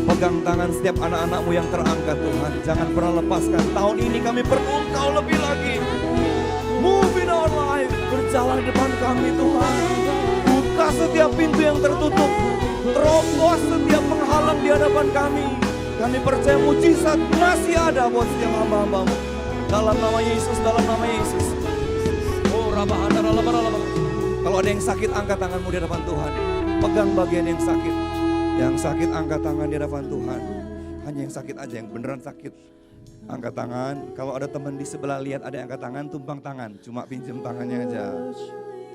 Pegang tangan setiap anak-anakmu yang terangkat Tuhan. Jangan pernah lepaskan. Tahun ini kami perlu Engkau lebih lagi. Move in our life. Berjalan depan kami Tuhan. Buka setiap pintu yang tertutup. Terobos setiap penghalang di hadapan kami. Kami percaya mujizat masih ada buat setiap hamba-hambamu. Dalam nama Yesus, dalam nama Yesus. Oh, kalau ada yang sakit, angkat tanganmu di hadapan Tuhan. Pegang bagian yang sakit. Yang sakit angkat tangan di hadapan Tuhan. Hanya yang sakit aja, yang beneran sakit. Angkat tangan. Kalau ada teman di sebelah lihat ada yang angkat tangan, tumpang tangan. Cuma pinjam tangannya aja.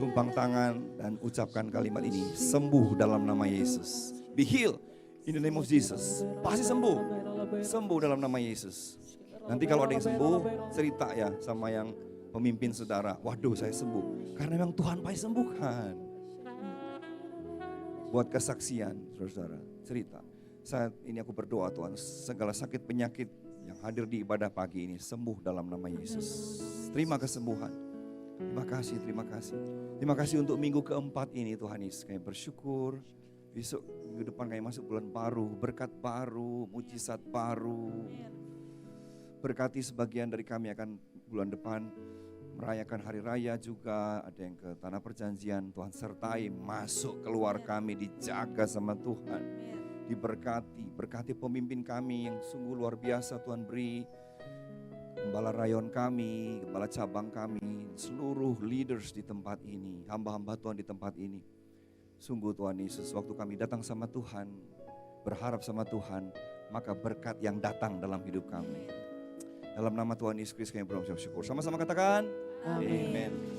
Tumpang tangan dan ucapkan kalimat ini. Sembuh dalam nama Yesus. Be healed In the name of Jesus. Pasti sembuh. Sembuh dalam nama Yesus. Nanti kalau ada yang sembuh, cerita ya sama yang pemimpin saudara. Waduh, saya sembuh. Karena memang Tuhan pasti sembuhkan. Buat kesaksian, saudara-saudara. Cerita. Saat ini aku berdoa Tuhan, segala sakit penyakit yang hadir di ibadah pagi ini sembuh dalam nama Yesus. Terima kesembuhan. Terima kasih, terima kasih. Terima kasih untuk minggu keempat ini Tuhan Yesus. Kami bersyukur. Besok minggu depan kami masuk bulan baru, berkat baru, mujizat baru. Berkati sebagian dari kami akan bulan depan merayakan hari raya juga. Ada yang ke Tanah Perjanjian, Tuhan sertai, masuk keluar kami dijaga sama Tuhan. Diberkati, berkati pemimpin kami yang sungguh luar biasa Tuhan beri. Gembala rayon kami, gembala cabang kami, seluruh leaders di tempat ini, hamba-hamba Tuhan di tempat ini. Sungguh Tuhan Yesus, waktu kami datang sama Tuhan, berharap sama Tuhan, maka berkat yang datang dalam hidup kami. Dalam nama Tuhan Yesus Kristus kami bersyukur. Sama-sama katakan, Amin.